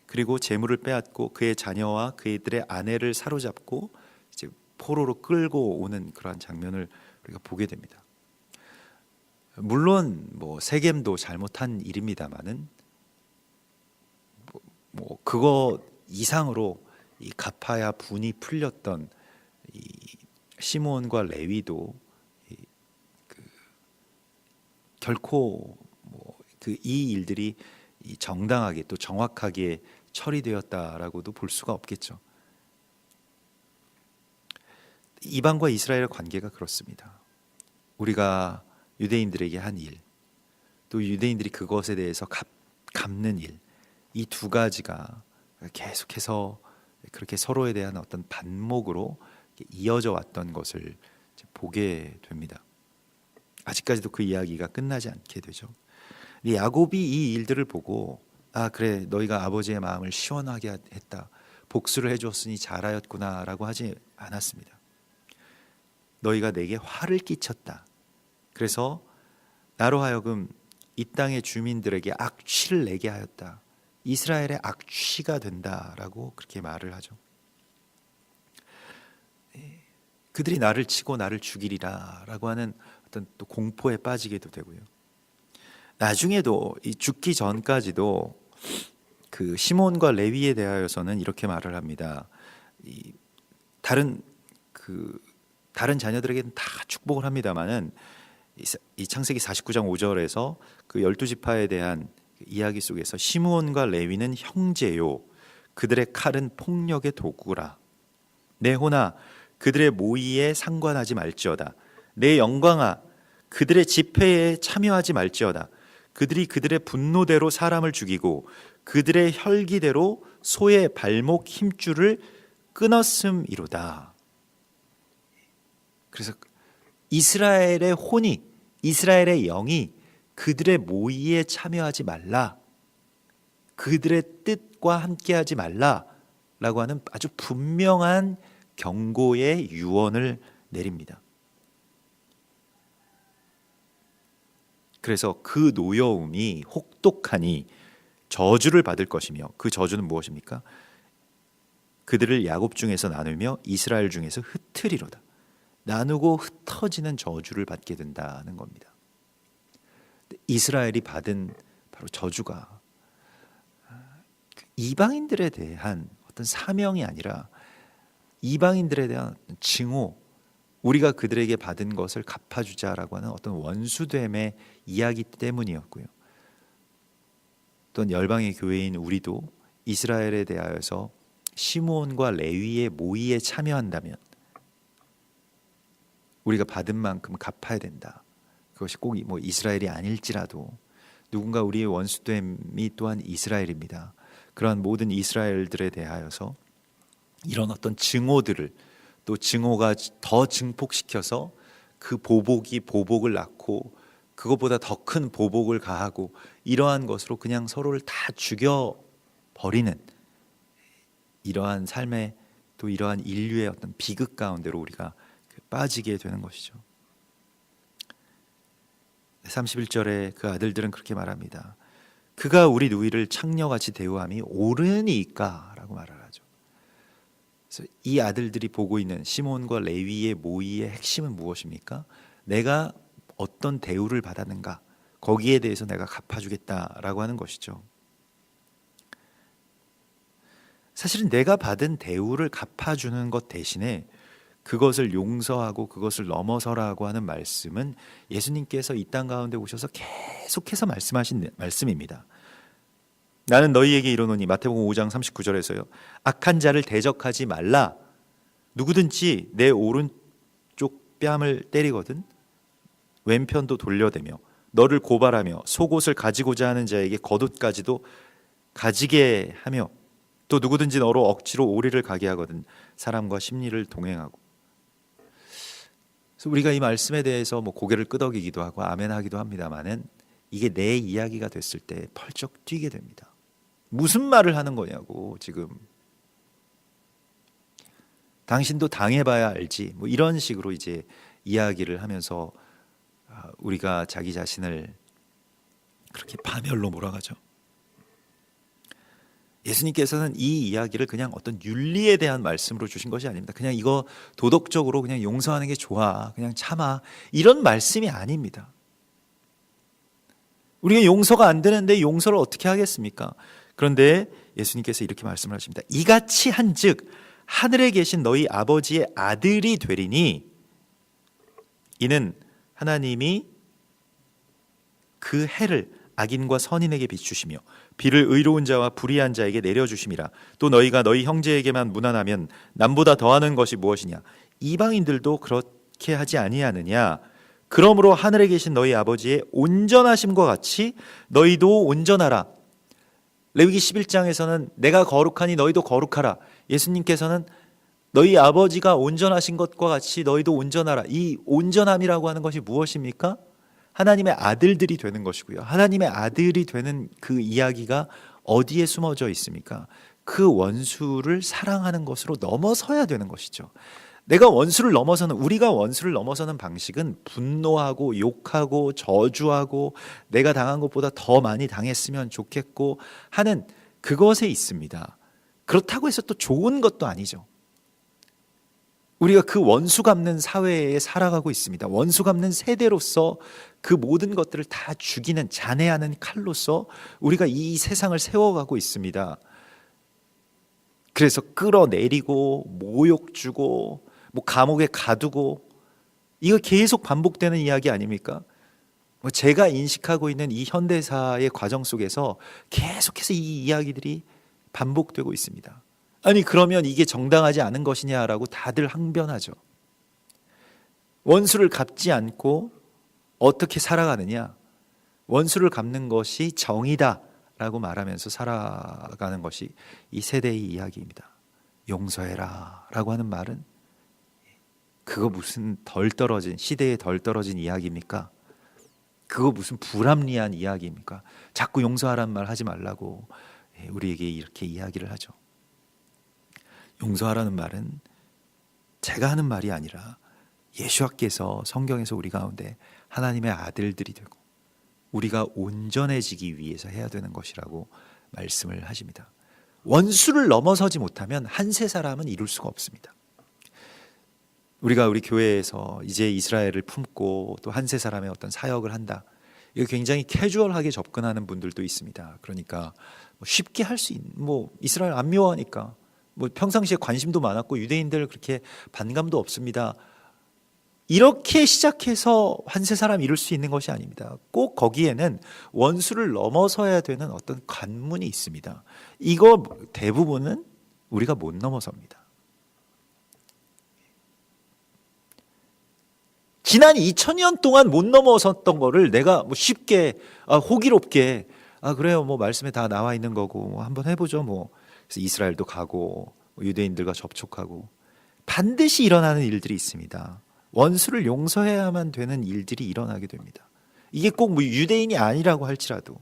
그리고 재물을 빼앗고 그의 자녀와 그들의 아내를 사로잡고 이제 포로로 끌고 오는 그러한 장면을 우리가 보게 됩니다. 물론 뭐 세겜도 잘못한 일입니다만은 뭐 그거 이상으로 이 갚아야 분이 풀렸던 이 시므온과 레위도 그 결코 뭐 그 이 일들이 이 정당하게 또 정확하게 처리되었다라고도 볼 수가 없겠죠. 이방과 이스라엘의 관계가 그렇습니다. 우리가 유대인들에게 한 일, 또 유대인들이 그것에 대해서 갚는 일, 이 두 가지가 계속해서 그렇게 서로에 대한 어떤 반목으로 이어져 왔던 것을 보게 됩니다. 아직까지도 그 이야기가 끝나지 않게 되죠. 야곱이 이 일들을 보고 그래 너희가 아버지의 마음을 시원하게 했다, 복수를 해주었으니 잘하였구나라고 하지 않았습니다. 너희가 내게 화를 끼쳤다. 그래서 나로 하여금 이 땅의 주민들에게 악취를 내게 하였다. 이스라엘의 악취가 된다라고 그렇게 말을 하죠. 그들이 나를 치고 나를 죽이리라라고 하는 어떤 또 공포에 빠지게도 되고요. 나중에도 이 죽기 전까지도 그 시몬과 레위에 대하여서는 이렇게 말을 합니다. 이 다른 자녀들에게는 다 축복을 합니다만은 이 창세기 49장 5절에서 그 12지파에 대한 이야기 속에서 시므온과 레위는 형제요 그들의 칼은 폭력의 도구라. 내 호나 그들의 모의에 상관하지 말지어다. 내 영광아 그들의 집회에 참여하지 말지어다. 그들이 그들의 분노대로 사람을 죽이고 그들의 혈기대로 소의 발목 힘줄을 끊었음이로다. 그래서 이스라엘의 혼이, 이스라엘의 영이 그들의 모의에 참여하지 말라, 그들의 뜻과 함께하지 말라라고 하는 아주 분명한 경고의 유언을 내립니다. 그래서 그 노여움이 혹독하니 저주를 받을 것이며, 그 저주는 무엇입니까? 그들을 야곱 중에서 나누며 이스라엘 중에서 흩으리로다. 나누고 흩어지는 저주를 받게 된다는 겁니다. 이스라엘이 받은 바로 저주가 이방인들에 대한 어떤 사명이 아니라 이방인들에 대한 증오, 우리가 그들에게 받은 것을 갚아주자라고 하는 어떤 원수됨의 이야기 때문이었고요. 또한 열방의 교회인 우리도 이스라엘에 대하여서 시므온과 레위의 모의에 참여한다면 우리가 받은 만큼 갚아야 된다. 그것이 꼭 이스라엘이 아닐지라도 누군가 우리의 원수됨이 또한 이스라엘입니다. 그러한 모든 이스라엘들에 대하여서 이런 어떤 증오들을 또 증오가 더 증폭시켜서 그 보복이 보복을 낳고 그것보다 더 큰 보복을 가하고 이러한 것으로 그냥 서로를 다 죽여버리는 이러한 삶의 또 이러한 인류의 어떤 비극 가운데로 우리가 빠지게 되는 것이죠. 31절에 그 아들들은 그렇게 말합니다. 그가 우리 누이를 창녀같이 대우함이 옳으니까 라고 말을 하죠. 그래서 이 아들들이 보고 있는 시몬과 레위의 모의의 핵심은 무엇입니까? 내가 어떤 대우를 받았는가, 거기에 대해서 내가 갚아주겠다라고 하는 것이죠. 사실은 내가 받은 대우를 갚아주는 것 대신에 그것을 용서하고 그것을 넘어서라고 하는 말씀은 예수님께서 이 땅 가운데 오셔서 계속해서 말씀하신 말씀입니다. 나는 너희에게 이르노니, 마태복음 5장 39절에서요, 악한 자를 대적하지 말라. 누구든지 내 오른쪽 뺨을 때리거든 왼편도 돌려대며 너를 고발하며 속옷을 가지고자 하는 자에게 겉옷까지도 가지게 하며 또 누구든지 너로 억지로 오리를 가게 하거든 사람과 심리를 동행하고. 그래서 우리가 이 말씀에 대해서 고개를 끄덕이기도 하고 아멘하기도 합니다만은 이게 내 이야기가 됐을 때 펄쩍 뛰게 됩니다. 무슨 말을 하는 거냐고. 지금 당신도 당해봐야 알지, 이런 식으로 이제 이야기를 하면서 우리가 자기 자신을 그렇게 파멸로 몰아가죠. 예수님께서는 이 이야기를 그냥 어떤 윤리에 대한 말씀으로 주신 것이 아닙니다. 그냥 이거 도덕적으로 그냥 용서하는 게 좋아, 그냥 참아, 이런 말씀이 아닙니다. 우리가 용서가 안 되는데 용서를 어떻게 하겠습니까? 그런데 예수님께서 이렇게 말씀을 하십니다. 이같이 한즉 하늘에 계신 너희 아버지의 아들이 되리니, 이는 하나님이 그 해를 악인과 선인에게 비추시며 비를 의로운 자와 불의한 자에게 내려주심이라. 또 너희가 너희 형제에게만 무난하면 남보다 더하는 것이 무엇이냐? 이방인들도 그렇게 하지 아니하느냐? 그러므로 하늘에 계신 너희 아버지의 온전하심과 같이 너희도 온전하라. 레위기 11장에서는 내가 거룩하니 너희도 거룩하라. 예수님께서는 너희 아버지가 온전하신 것과 같이 너희도 온전하라. 이 온전함이라고 하는 것이 무엇입니까? 하나님의 아들들이 되는 것이고요. 하나님의 아들이 되는 그 이야기가 어디에 숨어져 있습니까? 그 원수를 사랑하는 것으로 넘어서야 되는 것이죠. 내가 원수를 넘어서는, 우리가 원수를 넘어서는 방식은 분노하고 욕하고 저주하고 내가 당한 것보다 더 많이 당했으면 좋겠고 하는 그것에 있습니다. 그렇다고 해서 또 좋은 것도 아니죠. 우리가 그 원수 갚는 사회에 살아가고 있습니다. 원수 갚는 세대로서 그 모든 것들을 다 죽이는, 잔해하는 칼로서 우리가 이 세상을 세워가고 있습니다. 그래서 끌어내리고 모욕 주고 감옥에 가두고, 이거 계속 반복되는 이야기 아닙니까? 제가 인식하고 있는 이 현대사의 과정 속에서 계속해서 이 이야기들이 반복되고 있습니다. 아니 그러면 이게 정당하지 않은 것이냐라고 다들 항변하죠. 원수를 갚지 않고 어떻게 살아가느냐? 원수를 갚는 것이 정의다라고 말하면서 살아가는 것이 이 세대의 이야기입니다. 용서해라 라고 하는 말은 그거 무슨 덜 떨어진, 시대에 덜 떨어진 이야기입니까? 그거 무슨 불합리한 이야기입니까? 자꾸 용서하란 말 하지 말라고 우리에게 이렇게 이야기를 하죠. 용서하라는 말은 제가 하는 말이 아니라 예수께서 성경에서 우리 가운데 하나님의 아들들이 되고 우리가 온전해지기 위해서 해야 되는 것이라고 말씀을 하십니다. 원수를 넘어서지 못하면 한 세 사람은 이룰 수가 없습니다. 우리가 우리 교회에서 이제 이스라엘을 품고 또 한 세 사람의 어떤 사역을 한다, 이거 굉장히 캐주얼하게 접근하는 분들도 있습니다. 그러니까 쉽게 할 수 있는, 이스라엘 안 미워하니까 평상시에 관심도 많았고 유대인들 그렇게 반감도 없습니다. 이렇게 시작해서 한 세 사람 이룰 수 있는 것이 아닙니다. 꼭 거기에는 원수를 넘어서야 되는 어떤 관문이 있습니다. 이거 대부분은 우리가 못 넘어섭니다. 지난 2000년 동안 못 넘어섰던 거를 내가 뭐 쉽게 호기롭게 그래요, 뭐 말씀에 다 나와 있는 거고 뭐 한번 해보죠. 뭐 그래서 이스라엘도 가고 유대인들과 접촉하고 반드시 일어나는 일들이 있습니다. 원수를 용서해야만 되는 일들이 일어나게 됩니다. 이게 꼭 뭐 유대인이 아니라고 할지라도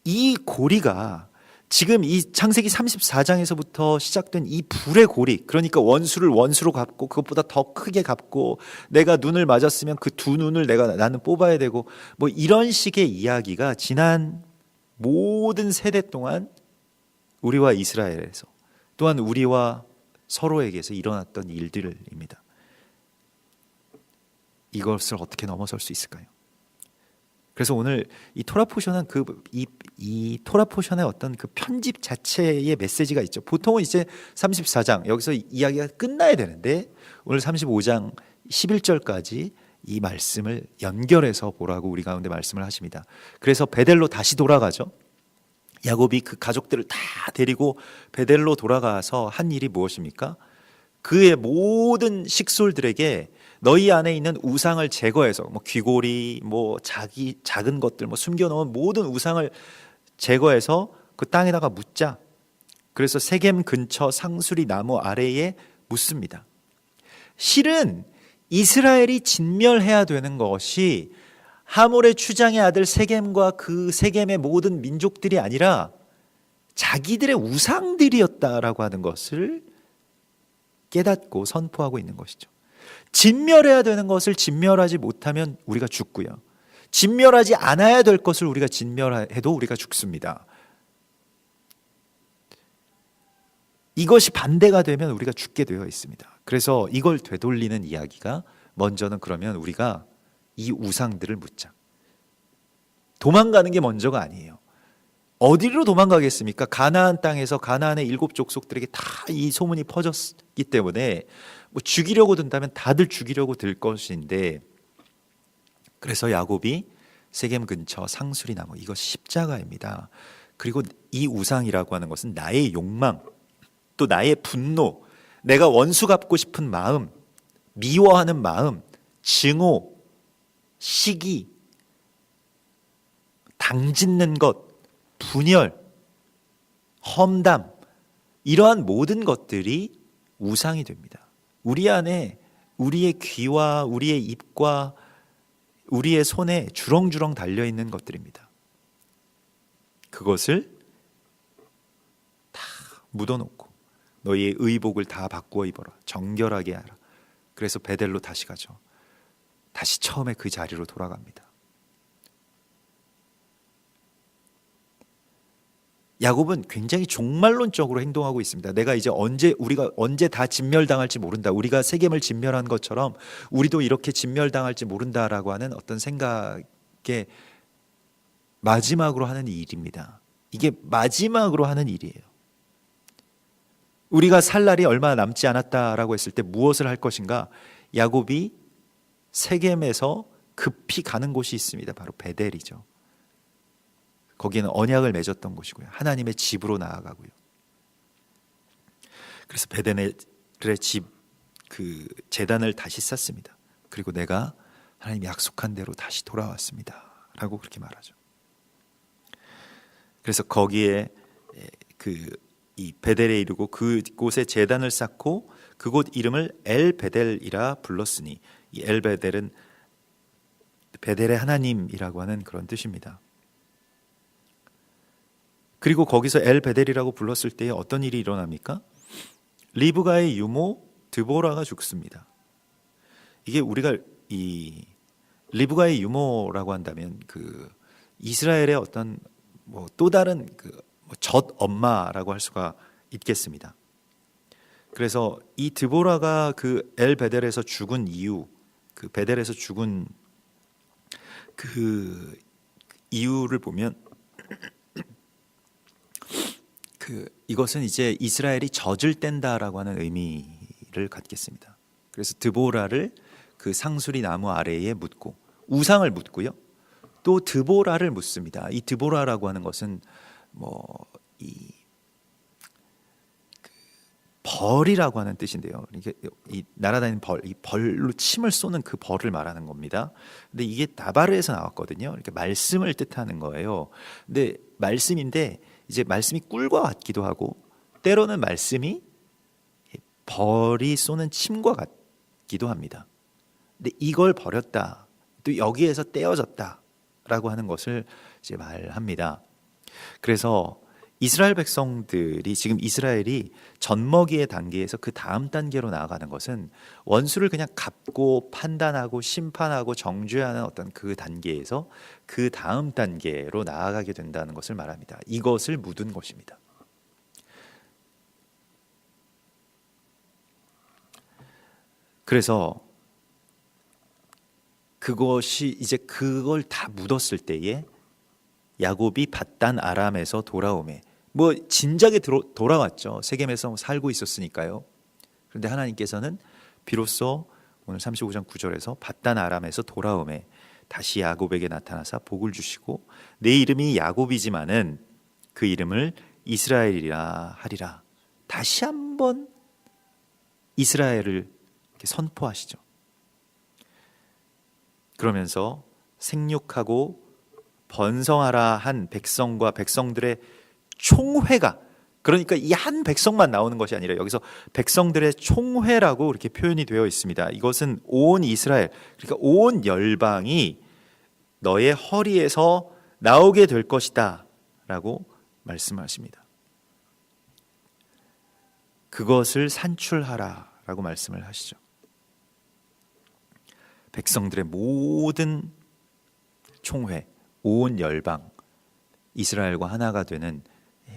이 고리가 지금 이 창세기 34장에서부터 시작된 이 불의 고리, 그러니까 원수를 원수로 갚고 그것보다 더 크게 갚고 내가 눈을 맞았으면 그 두 눈을 나는 뽑아야 되고 뭐 이런 식의 이야기가 지난 모든 세대 동안 우리와 이스라엘에서 또한 우리와 서로에게서 일어났던 일들입니다. 이것을 어떻게 넘어설 수 있을까요? 그래서 오늘 이 토라 포션은 이 토라 포션의 어떤 그 편집 자체의 메시지가 있죠. 보통은 이제 34장 여기서 이야기가 끝나야 되는데 오늘 35장 11절까지 이 말씀을 연결해서 보라고 우리 가운데 말씀을 하십니다. 그래서 베델로 다시 돌아가죠. 야곱이 그 가족들을 다 데리고 베델로 돌아가서 한 일이 무엇입니까? 그의 모든 식솔들에게 너희 안에 있는 우상을 제거해서 뭐 귀고리, 뭐 작은 것들, 뭐 숨겨놓은 모든 우상을 제거해서 그 땅에다가 묻자. 그래서 세겜 근처 상수리 나무 아래에 묻습니다. 실은 이스라엘이 진멸해야 되는 것이 하몰의 추장의 아들 세겜과 그 세겜의 모든 민족들이 아니라 자기들의 우상들이었다라고 하는 것을 깨닫고 선포하고 있는 것이죠. 진멸해야 되는 것을 진멸하지 못하면 우리가 죽고요. 진멸하지 않아야 될 것을 우리가 진멸해도 우리가 죽습니다. 이것이 반대가 되면 우리가 죽게 되어 있습니다. 그래서 이걸 되돌리는 이야기가 먼저는 그러면 우리가 이 우상들을 묻자. 도망가는 게 먼저가 아니에요. 어디로 도망가겠습니까? 가나안 땅에서 가나안의 7 족속들에게 다 이 소문이 퍼졌기 때문에 뭐 죽이려고 든다면 다들 죽이려고 들 것인데, 그래서 야곱이 세겜 근처 상수리 나무, 이것 십자가입니다. 그리고 이 우상이라고 하는 것은 나의 욕망, 또 나의 분노, 내가 원수 갚고 싶은 마음, 미워하는 마음, 증오, 시기, 당짓는 것, 분열, 험담, 이러한 모든 것들이 우상이 됩니다. 우리 안에 우리의 귀와 우리의 입과 우리의 손에 주렁주렁 달려있는 것들입니다. 그것을 다 묻어놓고 너희의 의복을 다 바꾸어 입어라. 정결하게 하라. 그래서 베델로 다시 가죠. 다시 처음에 그 자리로 돌아갑니다. 야곱은 굉장히 종말론적으로 행동하고 있습니다. 내가 이제 우리가 언제 다 진멸당할지 모른다. 우리가 세겜을 진멸한 것처럼 우리도 이렇게 진멸당할지 모른다라고 하는 어떤 생각에 마지막으로 하는 일입니다. 이게 마지막으로 하는 일이에요. 우리가 살 날이 얼마 남지 않았다라고 했을 때 무엇을 할 것인가? 야곱이 세겜에서 급히 가는 곳이 있습니다. 바로 베델이죠. 거기는 언약을 맺었던 곳이고요. 하나님의 집으로 나아가고요. 그래서 베델의 집 그 제단을 다시 쌓습니다. 그리고 내가 하나님이 약속한 대로 다시 돌아왔습니다. 라고 그렇게 말하죠. 그래서 거기에 이 베델에 이르고 그곳에 제단을 쌓고 그곳 이름을 엘베델이라 불렀으니, 이 엘베델은 베델의 하나님이라고 하는 그런 뜻입니다. 그리고 거기서 엘베델이라고 불렀을 때에 어떤 일이 일어납니까? 리브가의 유모 드보라가 죽습니다. 이게 우리가 이 리브가의 유모라고 한다면 그 이스라엘의 어떤 뭐 또 다른 젖 엄마라고 할 수가 있겠습니다. 그래서 이 드보라가 그 엘베델에서 죽은 이유, 그 베델에서 죽은 그 이유를 보면 이것은 이제 이스라엘이 젖을 뗀다라고 하는 의미의 갖겠습니다. 그래서 드보라를 그 상수리 나무 아래에 묻고 우상을 묻고요. 또 드보라를 묻습니다. 이 드보라라고 하는 것은 이 벌이라고 하는 뜻인데요. 이게 이 날아다니는 벌, 이 벌로 침을 쏘는 그 벌을 말하는 겁니다. 근데 이게 나바르에서 나왔거든요. 이렇게 말씀을 뜻하는 거예요. 근데 말씀인데 이제 말씀이 꿀과 같기도 하고 때로는 말씀이 벌이 쏘는 침과 같기도 합니다. 근데 이걸 버렸다. 또 여기에서 떼어졌다라고 하는 것을 이제 말합니다. 그래서 이스라엘 백성들이 지금 이스라엘이 젖먹이의 단계에서 그 다음 단계로 나아가는 것은 원수를 그냥 갚고 판단하고 심판하고 정죄하는 어떤 그 단계에서 그 다음 단계로 나아가게 된다는 것을 말합니다. 이것을 묻은 것입니다. 그래서 그것이 이제 그걸 다 묻었을 때에 야곱이 밧단 아람에서 돌아오매 진작에 돌아왔죠. 세겜에서 살고 있었으니까요. 그런데 하나님께서는 비로소 오늘 35장 9절에서 밧단 아람에서 돌아오매 다시 야곱에게 나타나사 복을 주시고 내 이름이 야곱이지만은 그 이름을 이스라엘이라 하리라. 다시 한번 이스라엘을 이렇게 선포하시죠. 그러면서 생육하고 번성하라 한 백성과 백성들의 총회가, 그러니까 이 한 백성만 나오는 것이 아니라 여기서 백성들의 총회라고 이렇게 표현이 되어 있습니다. 이것은 온 이스라엘, 그러니까 온 열방이 너의 허리에서 나오게 될 것이다 라고 말씀하십니다. 그것을 산출하라 라고 말씀을 하시죠. 백성들의 모든 총회, 온 열방, 이스라엘과 하나가 되는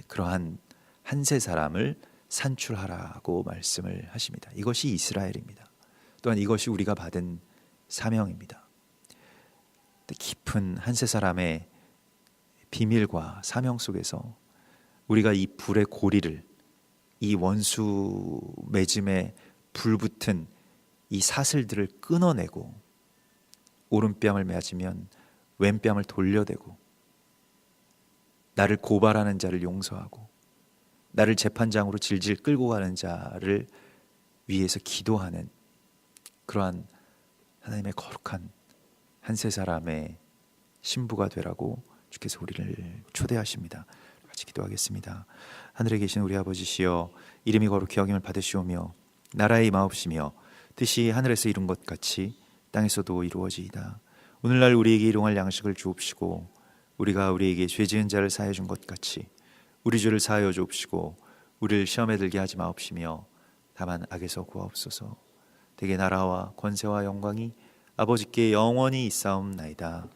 그러한 한세 사람을 산출하라고 말씀을 하십니다. 이것이 이스라엘입니다. 또한 이것이 우리가 받은 사명입니다. 깊은 한세 사람의 비밀과 사명 속에서 우리가 이 불의 고리를, 이 원수 맺음에 불붙은 이 사슬들을 끊어내고 오른뺨을 맞으면 왼뺨을 돌려대고 나를 고발하는 자를 용서하고 나를 재판장으로 질질 끌고 가는 자를 위해서 기도하는 그러한 하나님의 거룩한 한세 사람의 신부가 되라고 주께서 우리를 초대하십니다. 같이 기도하겠습니다. 하늘에 계신 우리 아버지시여, 이름이 거룩히 여김을 받으시오며 나라의 임하옵시며 뜻이 하늘에서 이룬 것 같이 땅에서도 이루어지이다. 오늘날 우리에게 일용할 양식을 주옵시고 우리가 우리에게 죄 지은 자를 사하여 준 것 같이 우리 죄를 사하여 주옵시고 우리를 시험에 들게 하지 마옵시며 다만 악에서 구하옵소서. 대개 나라와 권세와 영광이 아버지께 영원히 있사옵나이다.